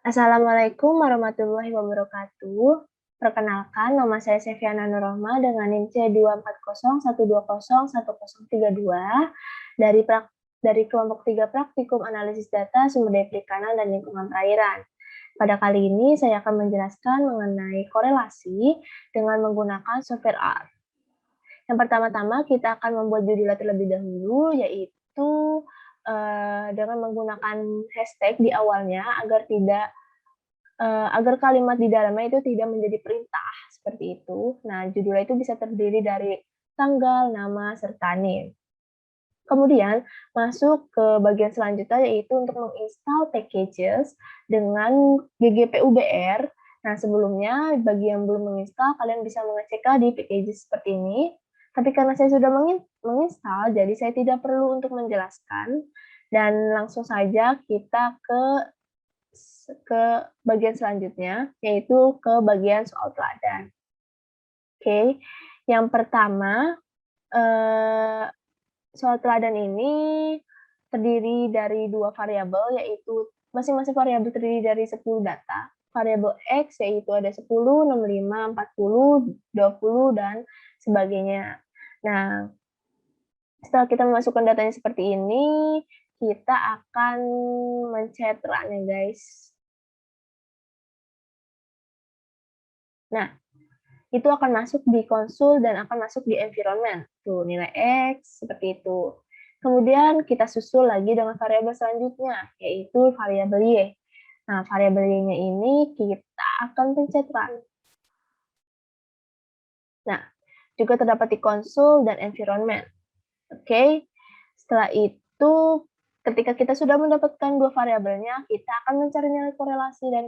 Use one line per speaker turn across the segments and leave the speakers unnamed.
Assalamualaikum warahmatullahi wabarakatuh. Perkenalkan, nama saya Seviana Nurrohma dengan NIM C24012011032 dari kelompok 3 Praktikum Analisis Data Sumber Daya Perikanan dan Lingkungan Perairan. Pada kali ini saya akan menjelaskan mengenai korelasi dengan menggunakan software R. Yang pertama-tama kita akan membuat judulnya terlebih dahulu, yaitu dengan menggunakan hashtag di awalnya agar kalimat di dalamnya itu tidak menjadi perintah, seperti itu. Nah, judulnya itu bisa terdiri dari tanggal, nama, serta name. Kemudian masuk ke bagian selanjutnya, yaitu untuk menginstal packages dengan ggpubr. Nah, sebelumnya bagi yang belum menginstal, kalian bisa mengeceknya di packages seperti ini. Tapi karena saya sudah menginstal, jadi saya tidak perlu untuk menjelaskan. Dan langsung saja kita ke bagian selanjutnya, yaitu ke bagian soal teladan. Oke, yang pertama, soal teladan ini terdiri dari 2 variabel, yaitu masing-masing variabel terdiri dari 10 data. Variabel X yaitu ada 10, 65, 40, 20, dan sebagainya. Nah, setelah kita memasukkan datanya seperti ini, kita akan mencet run-nya, guys. Nah, itu akan masuk di konsul dan akan masuk di environment. Tuh, nilai X seperti itu. Kemudian kita susul lagi dengan variabel selanjutnya, yaitu variabel Y. Nah, variabel Y-nya ini kita akan pencet run. Nah, juga terdapat di konsul dan environment. Oke, setelah itu ketika kita sudah mendapatkan dua variabelnya, kita akan mencari nilai korelasi dan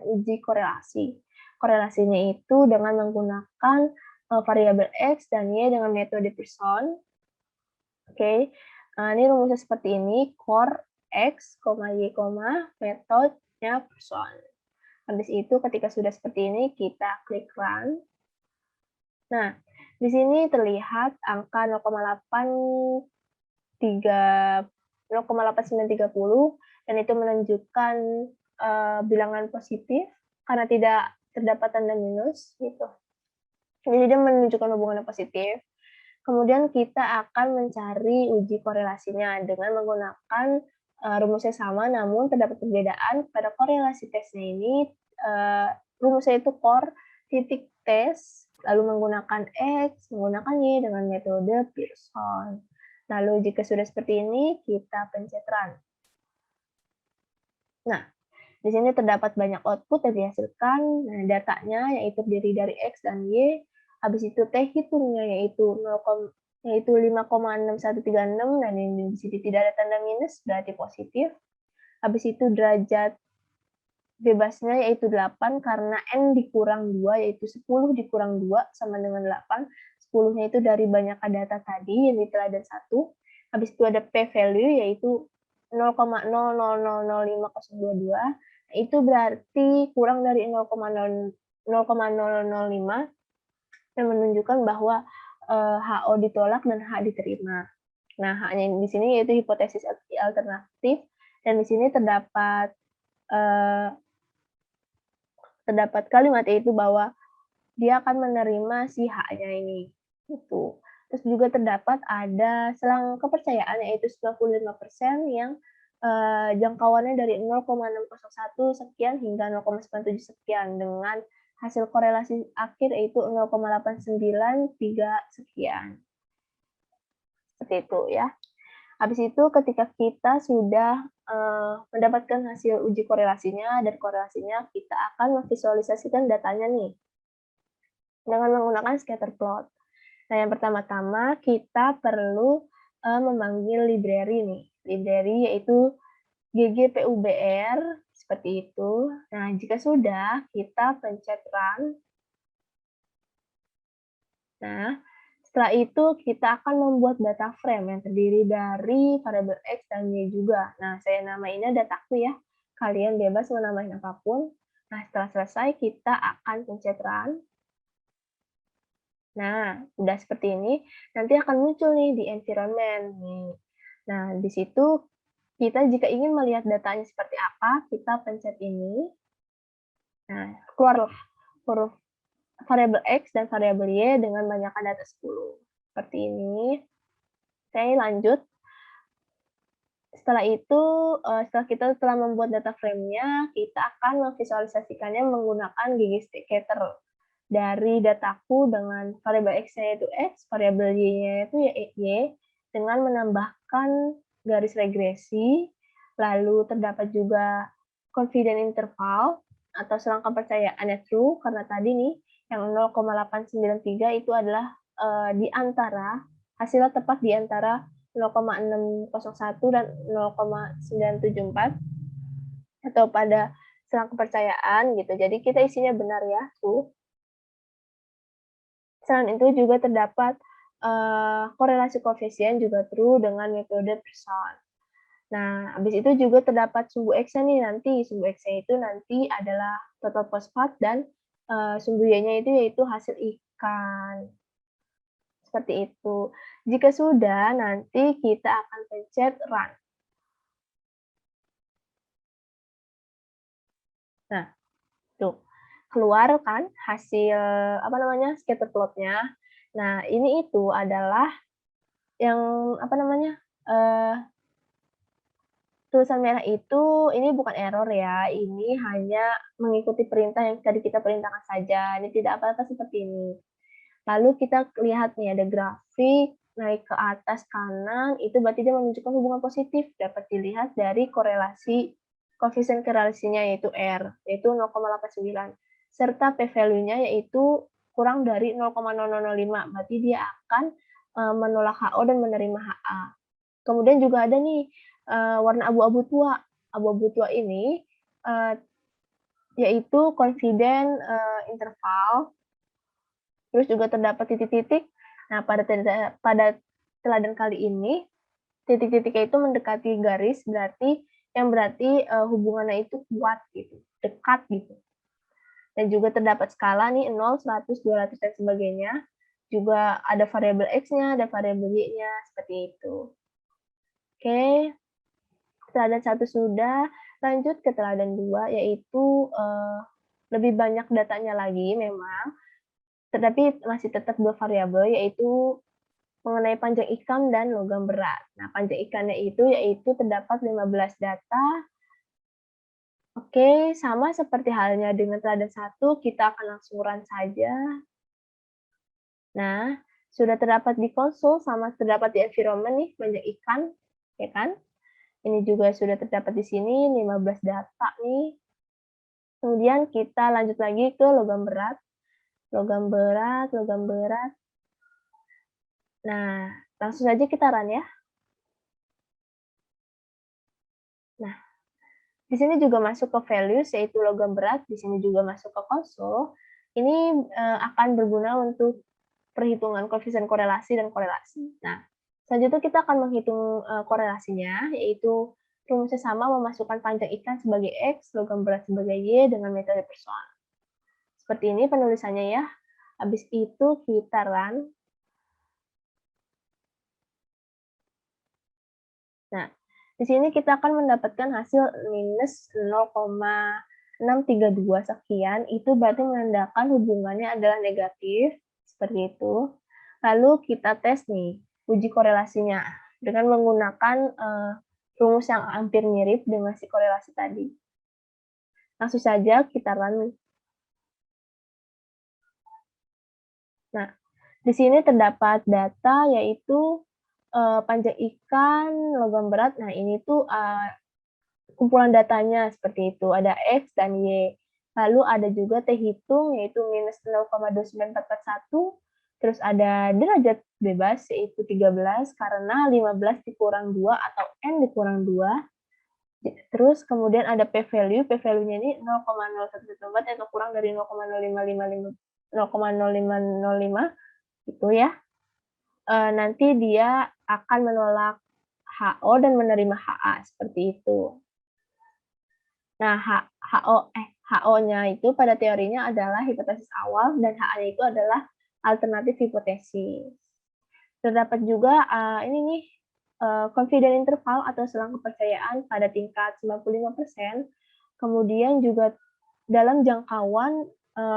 uji korelasi. Korelasinya itu dengan menggunakan variabel X dan Y dengan metode Pearson. Oke, ini rumusnya seperti ini, core X, Y, metodenya Pearson. Habis itu ketika sudah seperti ini, kita klik run. Nah, di sini terlihat angka 0,8930 dan itu menunjukkan bilangan positif karena tidak terdapat tanda minus gitu. Jadi dia menunjukkan hubungan positif. Kemudian kita akan mencari uji korelasinya dengan menggunakan rumusnya sama, namun terdapat perbedaan pada korelasi tesnya ini. Rumusnya itu core titik tes, lalu menggunakan X, menggunakan Y dengan metode Pearson. Lalu jika sudah seperti ini, kita pencet run. Nah, di sini terdapat banyak output yang dihasilkan. Nah, datanya yaitu terdiri dari X dan Y. Habis itu T hitungnya yaitu 5,6136 dan di sini tidak ada tanda minus, berarti positif. Habis itu derajat bebasnya yaitu 8 karena N dikurang 2 yaitu 10 dikurang 2 sama dengan 8. 10-nya itu dari banyak data tadi yang di teladan 1. Habis itu ada P value yaitu 0,000522. Itu berarti kurang dari 0,005 yang menunjukkan bahwa HO ditolak dan H diterima. Nah, H-nya di sini yaitu hipotesis alternatif dan di sini terdapat kalimat yaitu bahwa dia akan menerima si H-nya ini. Gitu. Terus juga terdapat ada selang kepercayaan yaitu 95% yang jangkauannya dari 0,601 sekian hingga 0,97 sekian dengan hasil korelasi akhir yaitu 0,893 sekian. Seperti itu ya. Habis itu ketika kita sudah mendapatkan hasil uji korelasinya dan korelasinya, kita akan memvisualisasikan datanya nih dengan menggunakan scatter plot. Nah, yang pertama-tama kita perlu memanggil library nih. Library yaitu ggpubr seperti itu. Nah, jika sudah, kita pencet run. Nah, setelah itu kita akan membuat data frame yang terdiri dari variabel X dan Y juga. Nah, saya namainnya dataku ya. Kalian bebas mau namain apapun. Nah, setelah selesai kita akan pencet run. Nah, udah seperti ini, nanti akan muncul nih di environment. Nih. Nah, di situ kita jika ingin melihat datanya seperti apa, kita pencet ini. Nah, keluarlah huruf variabel X dan variabel Y dengan banyakkan data 10. Seperti ini. Oke, lanjut. Setelah itu, setelah kita membuat data frame-nya, kita akan memvisualisasikannya menggunakan ggstacker dari dataku dengan variabel X-nya yaitu X, variabel Y-nya yaitu Y, dengan menambahkan garis regresi, lalu terdapat juga confidence interval atau selang kepercayaannya true, karena tadi nih yang 0,893 itu adalah di antara hasilnya tepat di antara 0,601 dan 0,974 atau pada selang kepercayaan gitu. Jadi kita isinya benar ya, true. Selain itu juga terdapat korelasi koefisien juga true dengan metode Pearson. Nah, habis itu juga terdapat sumbu X-nya nih nanti. Sumbu X-nya itu nanti adalah total fosfat dan sumbu Y-nya itu yaitu hasil ikan. Seperti itu. Jika sudah, nanti kita akan pencet run. Nah, tuh. Keluar kan hasil scatter plot-nya. Nah, ini itu adalah yang tulisan merah itu ini bukan error ya, ini hanya mengikuti perintah yang tadi kita perintahkan saja. Ini tidak apa-apa seperti ini. Lalu kita lihat nih ada grafik naik ke atas kanan, itu berarti dia menunjukkan hubungan positif. Dapat dilihat dari korelasi koefisien korelasinya yaitu R, yaitu 0,89. Serta p-value-nya yaitu kurang dari 0,0005. Berarti dia akan menolak HO dan menerima HA. Kemudian juga ada nih warna abu-abu tua. Abu-abu tua ini yaitu confidence interval. Terus juga terdapat titik-titik. Nah, pada teladan kali ini, titik-titiknya itu mendekati garis, berarti hubungannya itu kuat gitu, dekat gitu. Dan juga terdapat skala nih 0, 100, 200 dan sebagainya. Juga ada variabel X-nya, ada variabel Y-nya, seperti itu. Oke, teladan 1 sudah, lanjut ke teladan 2, yaitu lebih banyak datanya lagi memang, tetapi masih tetap 2 variabel, yaitu mengenai panjang ikan dan logam berat. Nah, panjang ikannya itu yaitu terdapat 15 data. Oke, sama seperti halnya dengan teladan 1, kita akan langsung run saja. Nah, sudah terdapat di konsol sama terdapat di environment nih, panjang ikan, ya kan? Ini juga sudah terdapat di sini 15 data nih. Kemudian kita lanjut lagi ke logam berat. Logam berat, logam berat. Nah, langsung saja kita run ya. Nah, di sini juga masuk ke values, yaitu logam berat. Di sini juga masuk ke konsol. Ini akan berguna untuk perhitungan koefisien korelasi dan korelasi. Nah, selanjutnya kita akan menghitung korelasinya, yaitu rumusnya sama, memasukkan panjang ikan sebagai X, logam berat sebagai Y dengan metode Pearson. Seperti ini penulisannya ya. Habis itu kita run. Nah, di sini kita akan mendapatkan hasil minus 0,632 sekian, itu berarti menandakan hubungannya adalah negatif, seperti itu. Lalu kita tes nih, uji korelasinya, dengan menggunakan rumus yang hampir mirip dengan si korelasi tadi. Langsung saja kita run. Nah, di sini terdapat data yaitu panjang ikan, logam berat. Nah, ini tuh kumpulan datanya seperti itu. Ada X dan Y. Lalu ada juga T hitung yaitu minus 0,29441. Terus ada derajat bebas yaitu 13 karena 15 dikurang 2 atau N dikurang 2. Terus kemudian ada p-value. P-value-nya ini 0,0114 atau kurang dari 0,0505 gitu ya. Nanti dia akan menolak HO dan menerima HA seperti itu. Nah, HO-nya itu pada teorinya adalah hipotesis awal dan HA-nya itu adalah alternatif hipotesis. Terdapat juga ini nih confident interval atau selang kepercayaan pada tingkat 95%, kemudian juga dalam jangkauan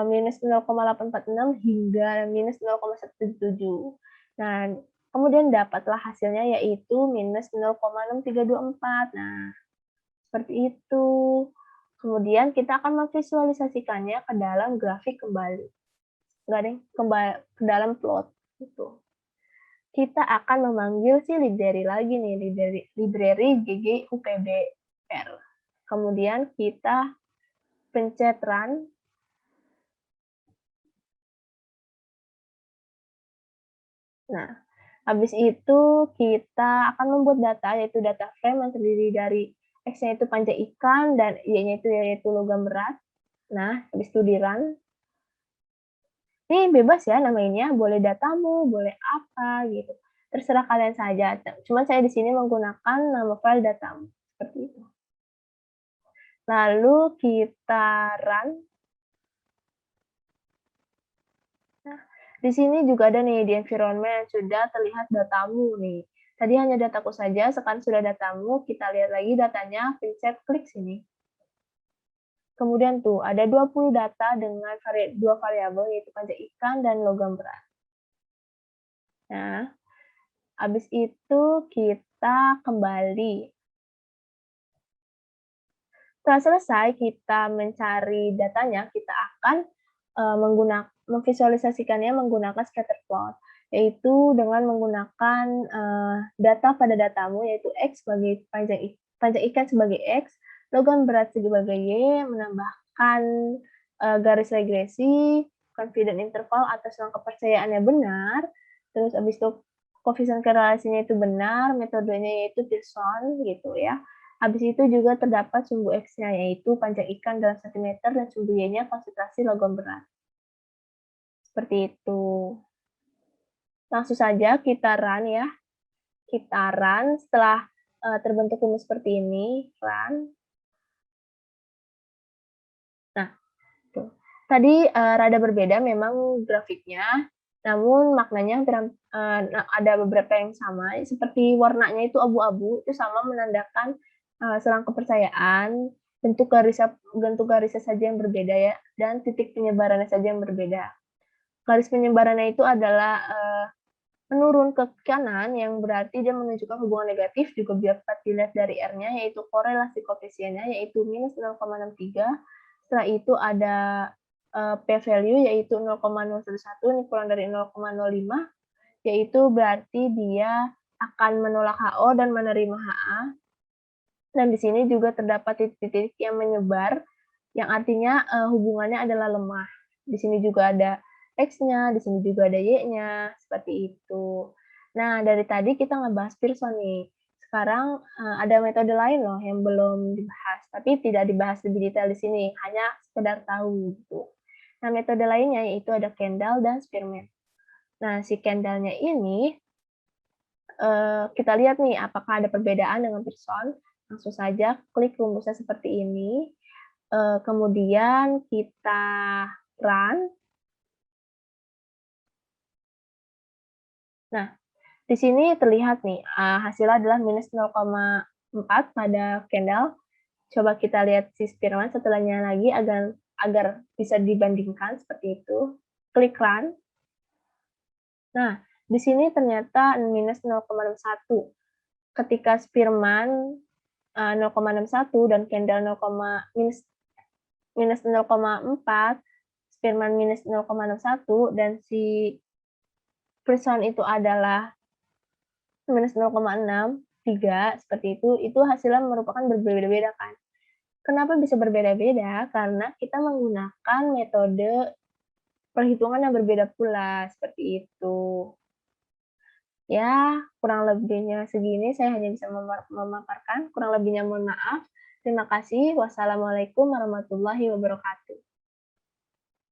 minus -0,846 hingga minus -0,177. Nah, kemudian dapatlah hasilnya yaitu minus -0,6324. Nah, seperti itu. Kemudian kita akan memvisualisasikannya ke dalam grafik kembali. Enggak deh, ke dalam plot gitu. Kita akan memanggil si library lagi nih, library GG UPBR. Kemudian kita pencet run. Nah, habis itu kita akan membuat data, yaitu data frame yang terdiri dari X-nya itu panjang ikan dan Y-nya itu yaitu logam berat. Nah, habis itu di run. Ini bebas ya namainnya, boleh datamu, boleh apa gitu. Terserah kalian saja. Cuma saya di sini menggunakan nama file datamu. Seperti itu. Lalu kita run. Nah, di sini juga ada nih di environment sudah terlihat datamu nih. Tadi hanya dataku saja, sekarang sudah datamu. Kita lihat lagi datanya, pencet klik sini. Kemudian tuh ada 20 data dengan dua variabel yaitu panjang ikan dan logam berat. Nah, habis itu kita kembali. Setelah selesai kita mencari datanya, kita akan memvisualisasikannya menggunakan scatter plot, yaitu dengan menggunakan data pada datamu, yaitu X sebagai panjang ikan sebagai X, logam berat sebagai Y, menambahkan garis regresi, confident interval atau selang kepercayaannya benar, terus habis itu koefisien korelasinya itu benar, metodenya yaitu Pearson gitu ya. Habis itu juga terdapat sumbu X-nya yaitu panjang ikan dalam cm dan sumbu Y-nya konsentrasi logam berat. Seperti itu. Langsung saja kita run ya. Kita run setelah terbentuk rumus seperti ini, run. Nah, tuh. Tadi rada berbeda memang grafiknya, namun maknanya ada beberapa yang sama, seperti warnanya itu abu-abu, itu sama menandakan selang kepercayaan, bentuk garisnya saja yang berbeda ya, dan titik penyebarannya saja yang berbeda. Garis penyebarannya itu adalah menurun ke kanan, yang berarti dia menunjukkan hubungan negatif, juga dapat dilihat dari R-nya, yaitu korelasi koefisiennya, yaitu minus 0,63. Setelah itu ada p-value, yaitu 0,011, ini kurang dari 0,05, yaitu berarti dia akan menolak HO dan menerima HA. Dan di sini juga terdapat titik-titik yang menyebar, yang artinya hubungannya adalah lemah. Di sini juga ada X-nya, di sini juga ada Y-nya, seperti itu. Nah, dari tadi kita ngebahas Pearson nih. Sekarang ada metode lain loh yang belum dibahas, tapi tidak dibahas lebih detail di sini, hanya sekedar tahu gitu. Nah, metode lainnya yaitu ada Kendall dan Spearman. Nah, si Kendall-nya ini kita lihat nih apakah ada perbedaan dengan Pearson. Langsung saja klik rumusnya seperti ini. Kemudian kita run. Nah, di sini terlihat nih hasilnya adalah minus 0,4 pada Kendall. Coba kita lihat si Spearman setelahnya lagi agar bisa dibandingkan seperti itu. Klik run. Nah, di sini ternyata minus 0,61. Ketika Spearman 0,61 dan Kendall minus 0,4, Spearman minus 0,61, dan si Pearson itu adalah minus 0,63, seperti itu hasilnya merupakan berbeda-beda kan. Kenapa bisa berbeda-beda? Karena kita menggunakan metode perhitungan yang berbeda pula, seperti itu. Ya, kurang lebihnya segini, saya hanya bisa memaparkan, kurang lebihnya mohon maaf. Terima kasih. Wassalamualaikum warahmatullahi wabarakatuh.